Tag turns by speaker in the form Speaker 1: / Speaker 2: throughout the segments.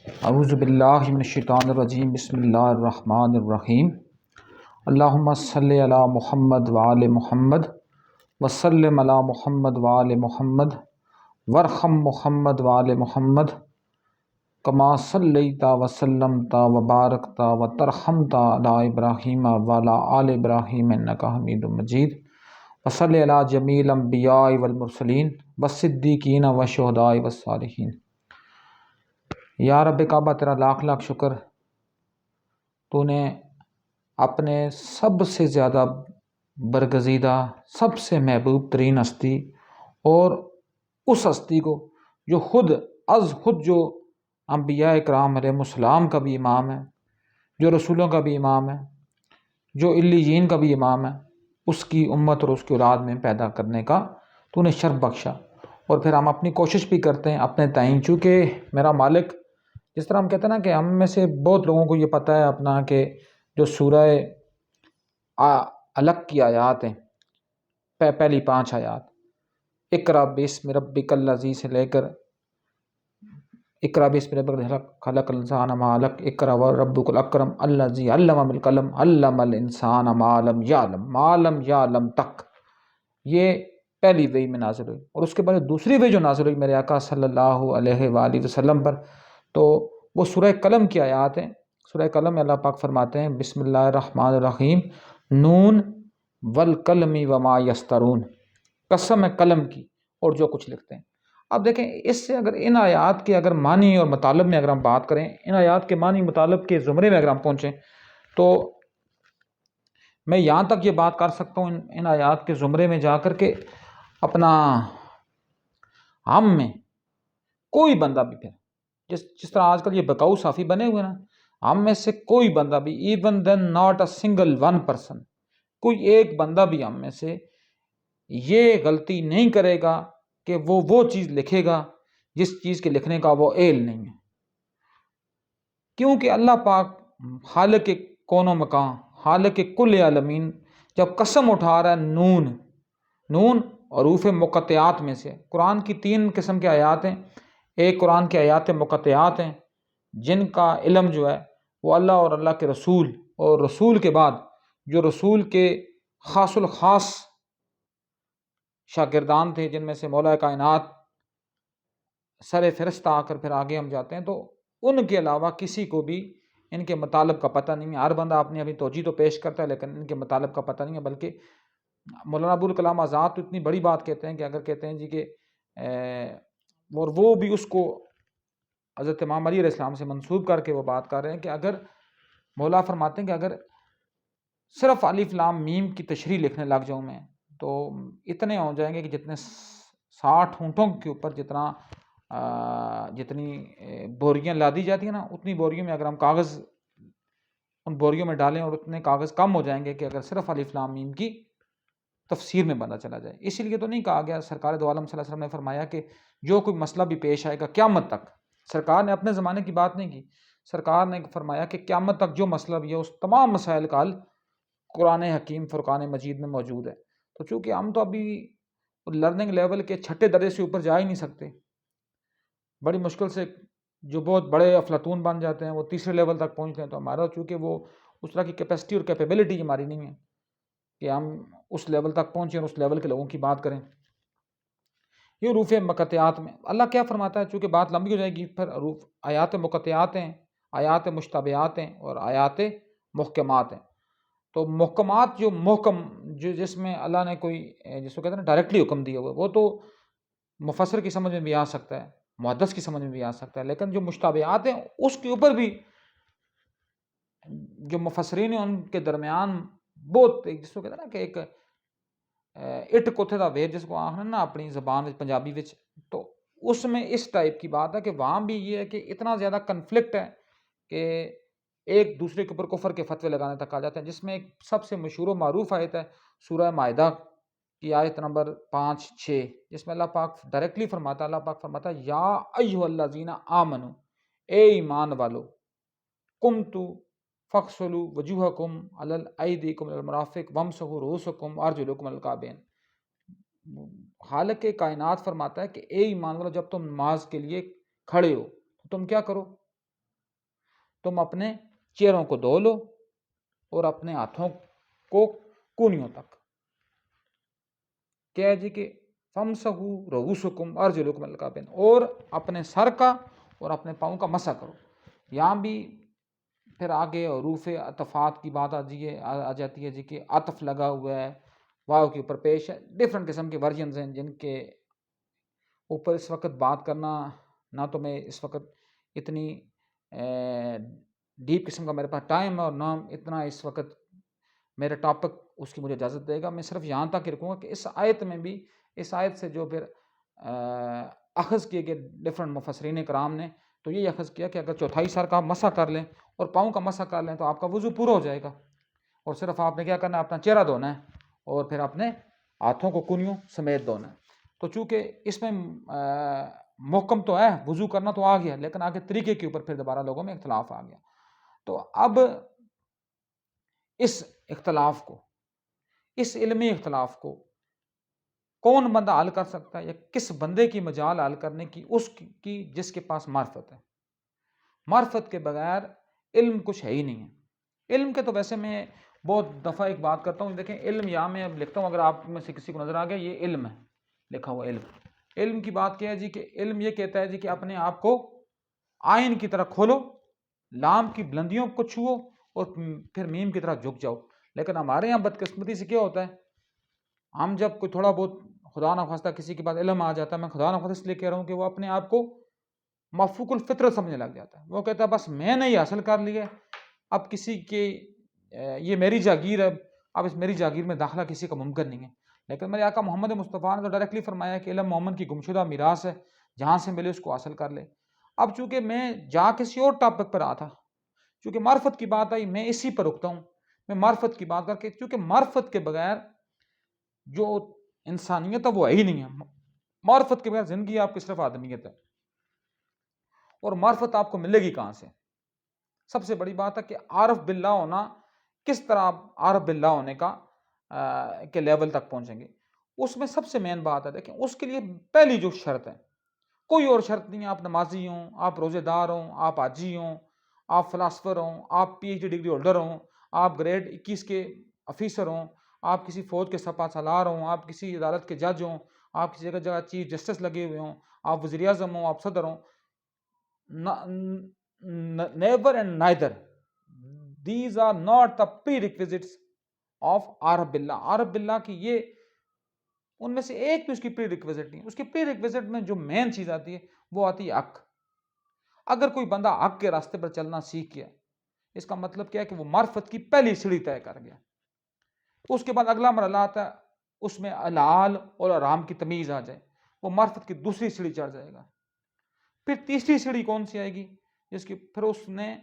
Speaker 1: اعوذ باللہ من الشیطان الرجیم، بسم اللہ الرحمن الرحیم۔ اللہم صلی علی محمد وآل محمد وسلم علی محمد وآل محمد وارحم محمد وآل محمد کما صلیت وسلمت وبارکت وترحمت علی ابراہیم وعلی آل ابراہیم انک حمید مجید، وصلی علی جمیع الانبیاء والمرسلین والصدیقین والشہداء والصالحین۔ یا رب کعبہ تیرا لاکھ لاکھ شکر، تو نے اپنے سب سے زیادہ برگزیدہ، سب سے محبوب ترین ہستی، اور اس ہستی کو جو خود جو انبیاء اکرام علیہ السلام کا بھی امام ہے، جو رسولوں کا بھی امام ہے، جو علیین کا بھی امام ہے، اس کی امت اور اس کی اولاد میں پیدا کرنے کا تو نے شرف بخشا۔ اور پھر ہم اپنی کوشش بھی کرتے ہیں اپنے تئیں، چونکہ میرا مالک، جس طرح ہم کہتے ہیں نا کہ ہم میں سے بہت لوگوں کو یہ پتہ ہے اپنا کہ جو سورہ علق کی آیات ہیں، پہلی 5 آیات، اقرأ باسم ربک الذی سے لے کر اقرأ باسم ربک الذی خلق الانسان ما علق، اقرأ وربک الاکرم الذی علم بالقلم علم الانسان ما لم یعلم تک، یہ پہلی وحی میں نازل ہوئی۔ اور اس کے بعد دوسری وحی جو نازل ہوئی میرے آقا صلی اللہ علیہ وآلہ وسلم پر، تو وہ سورہ قلم کی آیات ہیں۔ سورہ قلم میں اللہ پاک فرماتے ہیں بسم اللہ الرحمن الرحیم، نون والقلم وما یسطرون، قسم ہے قلم کی اور جو کچھ لکھتے ہیں۔ اب دیکھیں، اس سے اگر ان آیات کے اگر معنی اور مطالب میں اگر ہم بات کریں، ان آیات کے معنی مطالب کے زمرے میں اگر ہم پہنچیں، تو میں یہاں تک یہ بات کر سکتا ہوں ان آیات کے زمرے میں جا کر کے اپنا ہم میں کوئی بندہ بھی، پھر جس طرح آج کل یہ بکاؤ صافی بنے ہوئے نا، ہم میں سے کوئی بندہ بھی، even then not a single one person, کوئی ایک بندہ بھی ہم میں سے یہ غلطی نہیں کرے گا کہ وہ چیز لکھے گا جس چیز کے لکھنے کا وہ اہل نہیں ہے، کیونکہ اللہ پاک خالق کون و مکان، خالق کل عالمین جب قسم اٹھا رہا ہے، نون حروف مقطعات میں سے، قرآن کی 3 قسم کے آیات ہیں۔ ایک قرآن کی آیات مقطعات ہیں جن کا علم جو ہے وہ اللہ اور اللہ کے رسول، اور رسول کے بعد جو رسول کے خاص الخاص شاگردان تھے، جن میں سے مولا کائنات سر فہرست آ کر پھر آگے ہم جاتے ہیں، تو ان کے علاوہ کسی کو بھی ان کے مطالب کا پتہ نہیں ہے۔ ہر بندہ اپنی توجیہ تو پیش کرتا ہے، لیکن ان کے مطالب کا پتہ نہیں ہے۔ بلکہ مولانا ابوالکلام آزاد تو اتنی بڑی بات کہتے ہیں کہ اگر کہتے ہیں جی کہ اور وہ بھی اس کو حضرت امام علی علیہ السلام سے منسوب کر کے وہ بات کر رہے ہیں کہ اگر مولا فرماتے ہیں کہ اگر صرف الف لام میم کی تشریح لکھنے لگ جاؤں میں، تو اتنے ہو جائیں گے کہ جتنے 60 اونٹوں کے اوپر جتنی بوریاں لادی جاتی ہیں نا، اتنی بوریوں میں اگر ہم کاغذ ان بوریوں میں ڈالیں اور اتنے کاغذ کم ہو جائیں گے کہ اگر صرف الف لام میم کی تفسیر میں بندہ چلا جائے۔ اسی لیے تو نہیں کہا گیا، سرکار دو عالم صلی اللہ علیہ وسلم نے فرمایا کہ جو کوئی مسئلہ بھی پیش آئے گا قیامت تک، سرکار نے اپنے زمانے کی بات نہیں کی، سرکار نے فرمایا کہ قیامت تک جو مسئلہ بھی ہے اس تمام مسائل کا حل قرآن حکیم فرقان مجید میں موجود ہے۔ تو چونکہ ہم تو ابھی لرننگ لیول کے 6 درجے سے اوپر جا ہی نہیں سکتے، بڑی مشکل سے جو بہت بڑے افلاطون بن جاتے ہیں وہ 3 لیول تک پہنچتے ہیں، تو ہمارا چونکہ وہ اس طرح کی کیپیسٹی اور کیپیبلٹی ہماری نہیں ہے کہ ہم اس لیول تک پہنچیں اور اس لیول کے لوگوں کی بات کریں۔ یہ حروف مقطعات میں اللہ کیا فرماتا ہے، چونکہ بات لمبی ہو جائے گی، پھر حروف آیات مقطعات ہیں، آیات مشتبہات ہیں اور آیات محکمات ہیں۔ تو محکمات جو جس میں اللہ نے کوئی، جس کو کہتے ہیں نا ڈائریکٹلی حکم دیا ہوا، وہ تو مفسر کی سمجھ میں بھی آ سکتا ہے، محدث کی سمجھ میں بھی آ سکتا ہے، لیکن جو مشتبہات ہیں اس کے اوپر بھی جو مفسرین ہیں ان کے درمیان بہت، جس کو کہتے ہیں نا کہ ایک اٹ کوتھے دا ویر جس کو آخر نا اپنی زبان پنجابی وچ، تو اس میں اس ٹائپ کی بات ہے کہ وہاں بھی یہ ہے کہ اتنا زیادہ کنفلکٹ ہے کہ ایک دوسرے کے اوپر کفر کے فتوے لگانے تک آ جاتے ہیں۔ جس میں ایک سب سے مشہور و معروف آیت ہے سورہ مائدہ کی آیت نمبر 5-6، جس میں اللہ پاک ڈائریکٹلی فرماتا ہے، اللہ پاک فرماتا ہے یا ایھا الذین آمنو، اے ایمان والو، قمتو فاغسلوا وجوہکم علی ایدیکم الی المرافق وامسحوا رؤوسکم وارجلکم الی الکعبین۔ خالق کائنات فرماتا ہے کہ اے ایمان والو، جب تم نماز کے لیے کھڑے ہو تو تم کیا کرو، تم اپنے چہروں کو دھو لو اور اپنے ہاتھوں کو کونیوں تک، کیا ہے جی کہ فمسحوا رؤوسکم وارجلکم الی الکعبین، اور اپنے سر کا اور اپنے پاؤں کا مسح کرو۔ یہاں بھی پھر آگے حروف عطفات کی بات آ جاتی ہے جی کہ عطف لگا ہوا ہے، واو کے اوپر پیش ہے، ڈفرینٹ قسم کے ورژنز ہیں جن کے اوپر اس وقت بات کرنا، نہ تو میں اس وقت اتنی ڈیپ قسم کا میرے پاس ٹائم ہے اور نہ اتنا اس وقت میرا ٹاپک اس کی مجھے اجازت دے گا۔ میں صرف یہاں تک ہی رکھوں گا کہ اس آیت میں بھی، اس آیت سے جو پھر اخذ کیے گئے ڈفرینٹ مفسرین کرام نے، تو یہ اخذ کیا کہ اگر چوتھائی سر کا مسح کر لیں اور پاؤں کا مسح کر لیں تو آپ کا وضو پورا ہو جائے گا، اور صرف آپ نے کیا کرنا ہے، اپنا چہرہ دھونا ہے اور پھر اپنے ہاتھوں کو کنیوں سمیت دھونا ہے۔ تو چونکہ اس میں محکم تو ہے، وضو کرنا تو آ گیا، لیکن آگے طریقے کے اوپر پھر دوبارہ لوگوں میں اختلاف آ گیا۔ تو اب اس اختلاف کو، اس علمی اختلاف کو کون بندہ حل کر سکتا ہے، یا کس بندے کی مجال حل کرنے کی، اس کی جس کے پاس معرفت ہے۔ معرفت کے بغیر علم کچھ ہے ہی نہیں ہے۔ علم کے تو ویسے میں بہت دفعہ ایک بات کرتا ہوں، دیکھیں علم یہاں میں اب لکھتا ہوں، اگر آپ میں سے کسی کو نظر آ گیا یہ علم ہے، لکھا ہوا علم۔ علم کی بات کیا ہے جی کہ علم یہ کہتا ہے جی کہ اپنے آپ کو آئین کی طرح کھولو، لام کی بلندیوں کو چھوؤ اور پھر میم کی طرح جھک جاؤ۔ لیکن ہمارے یہاں بدقسمتی سے کیا ہوتا ہے، ہم جب کوئی تھوڑا بہت خدا نخواستہ کسی کے پاس علم آ جاتا ہے، میں خدا نخواستہ اس لیے کہہ رہا ہوں کہ وہ اپنے آپ کو مفوق الفطرت سمجھنے لگ جاتا ہے۔ وہ کہتا ہے بس میں نے یہ حاصل کر لیا، اب کسی کے یہ میری جاگیر ہے، اب اس میری جاگیر میں داخلہ کسی کا ممکن نہیں ہے۔ لیکن میرے آقا محمد مصطفیٰ نے تو ڈائریکٹلی فرمایا کہ علم مومن کی گمشدہ میراث ہے، جہاں سے ملے اس کو حاصل کر لے۔ اب چونکہ میں جا کسی اور ٹاپک پر آ تھا، چونکہ معرفت کی بات آئی، میں اسی پر رکتا ہوں، میں معرفت کی بات کر کے، چونکہ معرفت کے بغیر جو انسانیت ہے وہ ہے ہی نہیں ہے۔ معرفت کے بغیر زندگی آپ کی صرف آدمیت ہے، اور معرفت آپ کو ملے گی کہاں سے؟ سب سے بڑی بات ہے کہ عارف باللہ ہونا، کس طرح آپ عارف باللہ ہونے کے لیول تک پہنچیں گے، اس میں سب سے مین بات ہے، دیکھیں اس کے لیے پہلی جو شرط ہے، کوئی اور شرط نہیں ہے، آپ نمازی ہوں، آپ روزے دار ہوں، آپ حاجی ہوں، آپ فلاسفر ہوں، آپ P H D degree holder ہوں، آپ گریڈ 21 کے آفیسر ہوں، آپ کسی فوج کے سپہ سالار ہوں، آپ کسی عدالت کے جج ہوں، آپ کسی جگہ جگہ چیف جسٹس لگے ہوئے ہوں، آپ وزیر اعظم ہوں، آپ صدر ہوں، never and neither these are not the prerequisites of عارف باللہ۔ عارف باللہ کی یہ ان میں سے ایک بھی اس کی پری ریکویزٹ نہیں۔ اس کی پری ریکویزٹ میں جو مین چیز آتی ہے وہ آتی ہے حق۔ اگر کوئی بندہ حق کے راستے پر چلنا سیکھ گیا، اس کا مطلب کیا ہے کہ وہ معرفت کی پہلی سیڑھی طے کر گیا۔ اس کے بعد اگلا مرحلہ آتا ہے، اس میں حلال اور حرام کی تمیز آ جائے، وہ معرفت کی دوسری سیڑھی چڑھ جائے گا۔ پھر تیسری سیڑھی کون سی آئے گی، جس کی پھر اس نے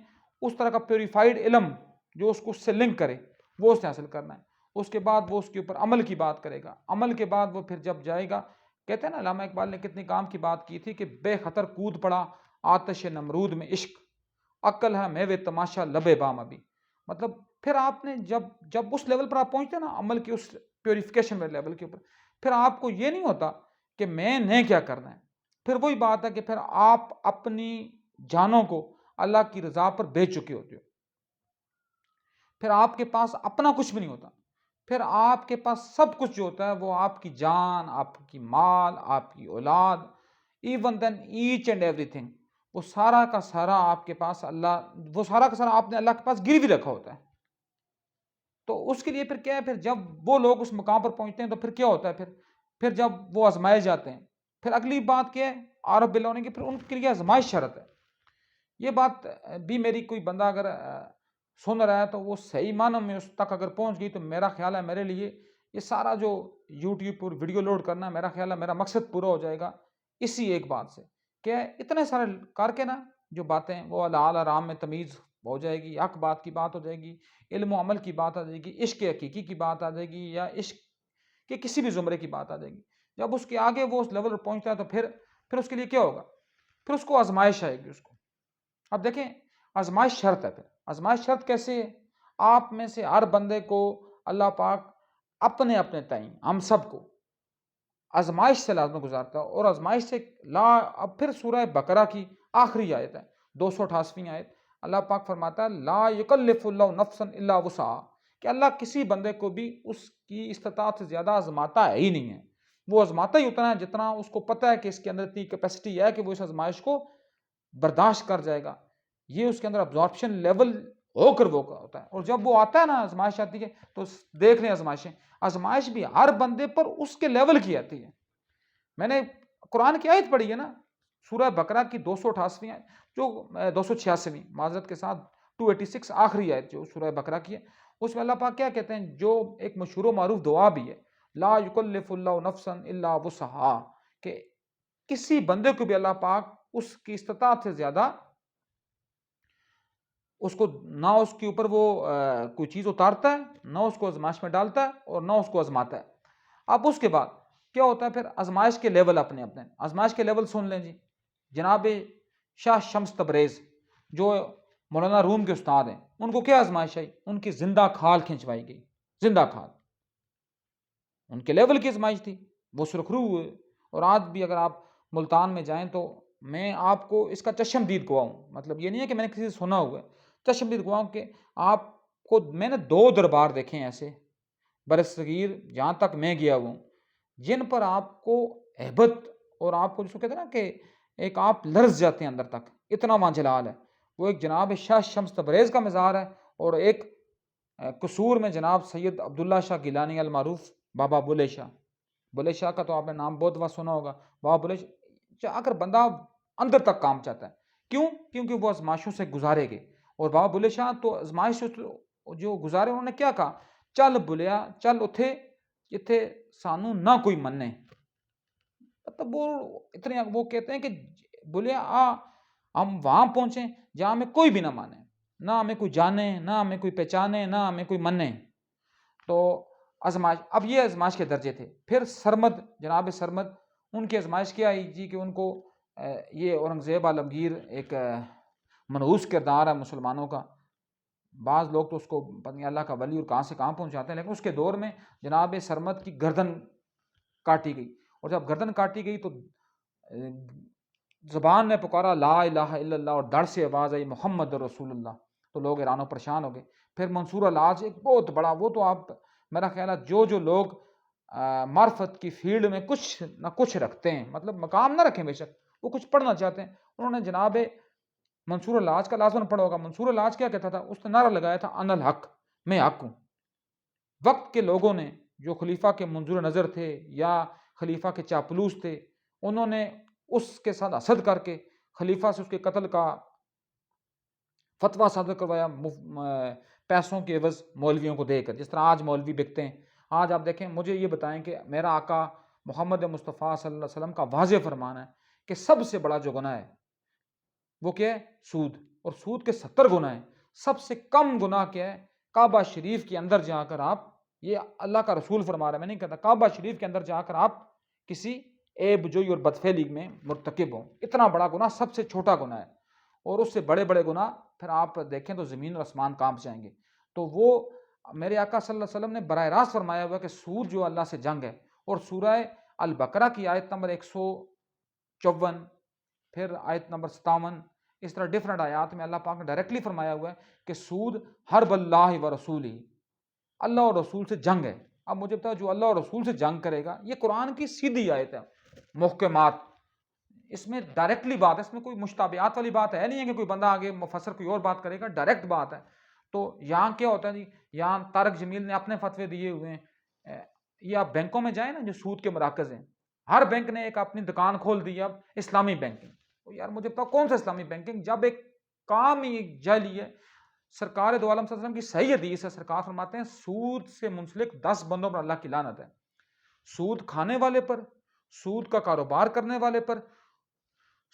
Speaker 1: اس طرح کا پیوریفائڈ علم جو اس کو اس سے لنک کرے وہ اس نے حاصل کرنا ہے۔ اس کے بعد وہ اس کے اوپر عمل کی بات کرے گا، عمل کے بعد وہ پھر جب جائے گا، کہتے ہیں نا علامہ اقبال نے کتنی کام کی بات کی تھی کہ بے خطر کود پڑا آتش نمرود میں عشق، عقل ہے میوے تماشا لبے بام ابھی۔ مطلب پھر آپ نے جب اس لیول پر آپ پہنچتے ہیں نا، عمل کی اس پیوریفیکیشن والے لیول کے اوپر، پھر آپ کو یہ نہیں ہوتا کہ میں نے کیا کرنا ہے۔ پھر وہی بات ہے کہ پھر آپ اپنی جانوں کو اللہ کی رضا پر بیچ چکے ہوتے ہو، پھر آپ کے پاس اپنا کچھ بھی نہیں ہوتا، پھر آپ کے پاس سب کچھ جو ہوتا ہے وہ آپ کی جان، آپ کی مال، آپ کی اولاد، ایون دین ایچ اینڈ ایوری تھنگ، وہ سارا کا سارا آپ کے پاس وہ سارا کا سارا آپ نے اللہ کے پاس گروی رکھا ہوتا ہے۔ تو اس کے لیے پھر کیا ہے، پھر جب وہ لوگ اس مقام پر پہنچتے ہیں تو پھر کیا ہوتا ہے، پھر جب وہ آزمائے جاتے ہیں، پھر اگلی بات کیا ہے عارف باللہ ہونے کی، پھر ان کے لیے آزمائش شرط ہے۔ یہ بات بھی میری کوئی بندہ اگر سن رہا ہے تو وہ صحیح معنوں میں اس تک اگر پہنچ گئی تو میرا خیال ہے میرے لیے یہ سارا جو یوٹیوب پر ویڈیو لوڈ کرنا ہے، میرا خیال ہے میرا مقصد پورا ہو جائے گا اسی ایک بات سے، کہ اتنے سارے کر کے نا جو باتیں وہ حلال حرام میں تمیز ہو جائے گی، حق بات کی بات ہو جائے گی، علم و عمل کی بات آ جائے گی، عشق حقیقی کی بات آ جائے گی، یا عشق کے کسی بھی زمرے کی بات آ جائے گی۔ جب اس کے آگے وہ اس لیول پر پہنچتا ہے تو پھر اس کے لیے کیا ہوگا، پھر اس کو آزمائش آئے گی اس کو۔ اب دیکھیں آزمائش شرط ہے، پھر آزمائش شرط کیسے ہے، آپ میں سے ہر بندے کو اللہ پاک اپنے تعین ہم سب کو آزمائش سے لازم گزارتا ہے، اور آزمائش سے اب پھر سورہ بقرہ کی آخری آیت ہے 288ویں آیت، اللہ پاک فرماتا ہے لا یکلف اللہ نفسا الا وسعها، کہ اللہ کسی بندے کو بھی اس کی استطاعت سے زیادہ آزماتا ہے ہی نہیں ہے، وہ آزماتا ہی اتنا ہے جتنا اس کو پتہ ہے کہ اس کے اندر اتنی کیپیسٹی ہے کہ وہ اس آزمائش کو برداشت کر جائے گا، یہ اس کے اندر ابزارپشن لیول ہو کر وہ ہوتا ہے۔ اور جب وہ آتا ہے نا، آزمائش آتی ہے تو دیکھ لیں آزمائشیں، آزمائش بھی ہر بندے پر اس کے لیول کی آتی ہے۔ میں نے قرآن کی آیت پڑھی ہے نا، سورہ بقرہ کی 288 جو 286 معذرت کے ساتھ 286 آخری آیت جو سورہ بقرہ کی ہے، اس میں اللہ پاک کیا کہتے ہیں، جو ایک مشہور و معروف دعا بھی ہے، لا یکلف اللہ نفسا الا وسعها، کہ کسی بندے کو بھی اللہ پاک اس کی استطاعت سے زیادہ اس کو نہ اس کے اوپر وہ کوئی چیز اتارتا ہے، نہ اس کو آزمائش میں ڈالتا ہے اور نہ اس کو آزماتا ہے۔ اب اس کے بعد کیا ہوتا ہے پھر آزمائش کے لیول اپنے آزمائش کے لیول سن لیں جی۔ جناب شاہ شمس تبریز جو مولانا روم کے استاد ہیں، ان کو کیا آزمائش آئی؟ ان کی زندہ کھال کھنچوائی گئی، زندہ کھال، ان کے لیول کی آزمائش تھی، وہ سرخرو ہوئے۔ اور آج بھی اگر آپ ملتان میں جائیں تو میں آپ کو اس کا چشمدید گواہ ہوں، مطلب یہ نہیں ہے کہ میں نے کسی سے سنا ہوا ہے، چشمدید گواہ ہوں کہ آپ کو میں نے 2 دربار دیکھے ہیں ایسے برصغیر جہاں تک میں گیا ہوں، جن پر آپ کو ہیبت اور آپ کو جس کو کہتے ہیں نا کہ ایک آپ لرز جاتے ہیں اندر تک، اتنا وہاں جلال ہے۔ وہ ایک جناب شاہ شمس تبریز کا مزار ہے، اور ایک قصور میں جناب سید عبداللہ شاہ گیلانی المعروف بابا بلے شاہ، بلے شاہ کا تو آپ نے نام بہت دفعہ سنا ہوگا، بابا بلے شاہ اگر بندہ اندر تک کام چاہتا ہے، کیونکہ وہ آزمائشوں سے گزارے گئے، اور بابا بلے شاہ تو آزمائش جو گزارے، انہوں نے کیا کہا، چل بلیا چل اتھے جتھے سانو نہ کوئی مننے، مطلب وہ اتنے وہ کہتے ہیں کہ بلیا ہم وہاں پہنچیں جہاں ہمیں کوئی بھی نہ مانے، نہ ہمیں کوئی جانے، نہ ہمیں کوئی پہچانے، نہ ہمیں کوئی منے۔ تو آزمائش، اب یہ آزمائش کے درجے تھے۔ پھر سرمد، جناب سرمد، ان کی آزمائش کیا آئی جی کہ ان کو یہ اورنگزیب عالمگیر ایک منحوس کردار ہے مسلمانوں کا، بعض لوگ تو اس کو پتہ نہیں اللہ کا ولی اور کہاں سے کہاں پہنچاتے ہیں، لیکن اس کے دور میں جناب سرمد کی گردن کاٹی گئی، اور جب گردن کاٹی گئی تو زبان نے پکارا لا الہ الا اللہ، اور دڑ سے آواز آئی محمد رسول اللہ، تو لوگ حیران و پریشان ہو گئے۔ پھر منصور الحاج ایک بہت بڑا، وہ تو آپ میرا خیال ہے جو لوگ معرفت کی فیلڈ میں کچھ نہ کچھ رکھتے ہیں، مطلب مقام نہ رکھیں بے شک، وہ کچھ پڑھنا چاہتے ہیں، انہوں نے جناب منصور الحاج کا لازماً پڑھا ہوگا۔ منصور الحاج کیا کہتا تھا؟ اس نے نعرہ لگایا تھا انا الحق، میں حق ہوں۔ وقت کے لوگوں نے جو خلیفہ کے منظور نظر تھے یا خلیفہ کے چاپلوس تھے، انہوں نے اس کے ساتھ حسد کر کے خلیفہ سے اس کے قتل کا فتویٰ صادر کروایا، پیسوں کے عوض مولویوں کو دے کر، جس طرح آج مولوی بکتے ہیں۔ آج آپ دیکھیں، مجھے یہ بتائیں کہ میرا آقا محمد مصطفیٰ صلی اللہ علیہ وسلم کا واضح فرمان ہے کہ سب سے بڑا جو گناہ ہے وہ کیا ہے؟ سود، اور سود کے 70 گناہ ہیں۔ سب سے کم گناہ کیا ہے؟ کعبہ شریف کے اندر جا کر آپ، یہ اللہ کا رسول فرما رہا ہے، میں نہیں کہتا، کعبہ شریف کے اندر جا کر آپ کسی عیب جوئی اور بدفعلی میں مرتکب ہوں، اتنا بڑا گناہ سب سے چھوٹا گناہ ہے۔ اور اس سے بڑے بڑے گناہ پھر آپ دیکھیں تو زمین اور آسمان کانپ جائیں گے۔ تو وہ میرے آقا صلی اللہ علیہ وسلم نے براہ راست فرمایا ہوا کہ سود جو اللہ سے جنگ ہے، اور سورہ البقرہ کی آیت نمبر 154، پھر آیت نمبر 57، اس طرح ڈیفرنٹ آیات میں اللہ پاک نے ڈائریکٹلی فرمایا ہوا ہے کہ سود حرب اللہ و رسولہ، اللہ اور رسول سے جنگ ہے۔ اب مجھے بتاؤ، جو اللہ اور رسول سے جنگ کرے گا، یہ قرآن کی سیدھی آیت ہے، محکمات، اس میں ڈائریکٹلی بات ہے، اس میں کوئی مشتبہات والی بات ہے نہیں ہے کہ کوئی بندہ آگے مفسر کوئی اور بات کرے گا، ڈائریکٹ بات ہے۔ تو یہاں کیا ہوتا ہے جی، یہاں طارق جمیل نے اپنے فتوے دیے ہوئے ہیں، یہ آپ بینکوں میں جائیں نا جو سود کے مراکز ہیں، ہر بینک نے ایک اپنی دکان کھول دی اب اسلامی بینکنگ۔ تو یار مجھے بتاؤ کون سا اسلامی بینکنگ، جب ایک کام ہی جعلی ہے۔ سرکار دو عالم صلی اللہ علیہ وسلم کی صحیح حدیث ہے، سرکار فرماتے ہیں سود سے منسلک 10 بندوں پر اللہ کی لعنت ہے، سود کھانے والے پر، سود کا کاروبار کرنے والے پر،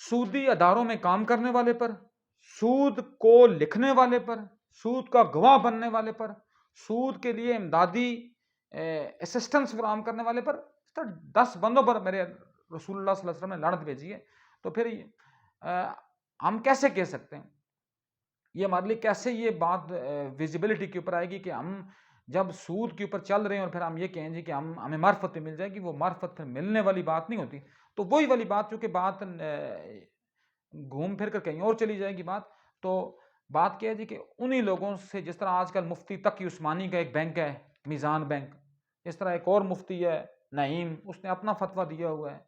Speaker 1: سودی اداروں میں کام کرنے والے پر، سود کو لکھنے والے پر، سود کا گواہ بننے والے پر، سود کے لیے امدادی اسسٹنس فراہم کرنے والے پر، 10 بندوں پر میرے رسول اللہ صلی اللہ علیہ وسلم نے لعنت بھیجی ہے۔ تو پھر ہم کیسے کہہ سکتے ہیں، یہ ہمارے لیے کیسے یہ بات ویزیبلٹی کے اوپر آئے گی کہ ہم جب سود کے اوپر چل رہے ہیں اور پھر ہم یہ کہیں جی کہ ہمیں معرفت مل جائے گی، وہ معرفت پھر ملنے والی بات نہیں ہوتی۔ تو وہی والی بات، چونکہ بات گھوم پھر کر کہیں اور چلی جائے گی بات، تو بات کیا ہے جی کہ انہی لوگوں سے، جس طرح آج کل مفتی تقی عثمانی کا ایک بینک ہے میزان بینک، اس طرح ایک اور مفتی ہے نعیم، اس نے اپنا فتویٰ دیا ہوا ہے،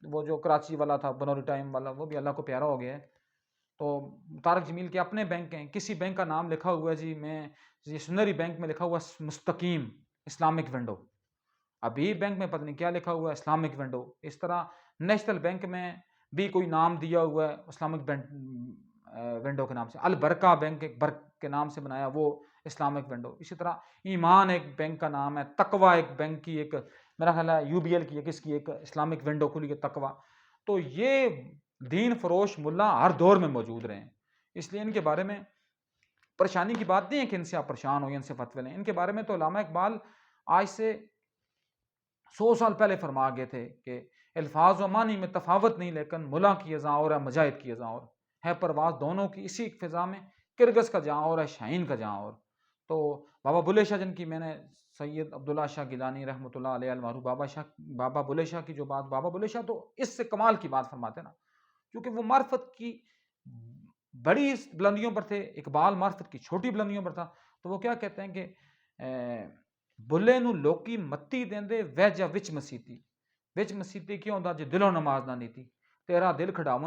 Speaker 1: وہ جو کراچی والا تھا بنوری ٹائم والا، وہ بھی اللہ کو پیارا ہو گیا ہے۔ تو طارق جمیل کے اپنے بینک ہیں، کسی بینک کا نام لکھا ہوا ہے جی، میں یہ سنری بینک میں لکھا ہوا ہے مستقیم اسلامک ونڈو، ابھی بینک میں پتہ نہیں کیا لکھا ہوا ہے اسلامک ونڈو۔ اس طرح نیشنل بینک میں بھی کوئی نام دیا ہوا ہے اسلامک ونڈو کے نام سے، البرکہ بینک ایک برک کے نام سے بنایا، وہ اسلامک ونڈو۔ اسی طرح ایمان ایک بینک کا نام ہے، تقوی ایک بینک کی ایک، میرا خیال ہے یو بی ایل کی کس کی ایک اسلامک ونڈو کھلی ہے تقوی۔ تو یہ دین فروش ملا ہر دور میں موجود رہے ہیں، اس لیے ان کے بارے میں پریشانی کی بات نہیں ہے کہ ان سے آپ پریشان ہو یا ان سے فتوے لیں۔ ان کے بارے میں تو علامہ اقبال آج سے 100 سال پہلے فرما گئے تھے کہ الفاظ و معنی میں تفاوت نہیں، لیکن ملا کی اذاں اور ہے مجاہد کی اذاں اور ہے، پرواز دونوں کی اسی فضا میں، کرگس کا جہاں اور ہے شاہین کا جہاں اور۔ تو بابا بلے شاہ جن کی میں نے سید عبداللہ شاہ گیلانی رحمۃ اللہ علیہ المعروف بابا بلے شاہ کی جو بات، بابا بلے شاہ تو اس سے کمال کی بات فرماتے نا، کیونکہ وہ معرفت کی بڑی بلندیوں پر تھے، اقبال معرفت کی چھوٹی بلندیوں پر تھا۔ تو وہ کیا کہتے ہیں کہ بلے نو لوکی متی دیندے وہ جا وچ مسیتی کیوں ہوندا جے دلوں نماز نہ نیتی، تیرا دل کھڈاون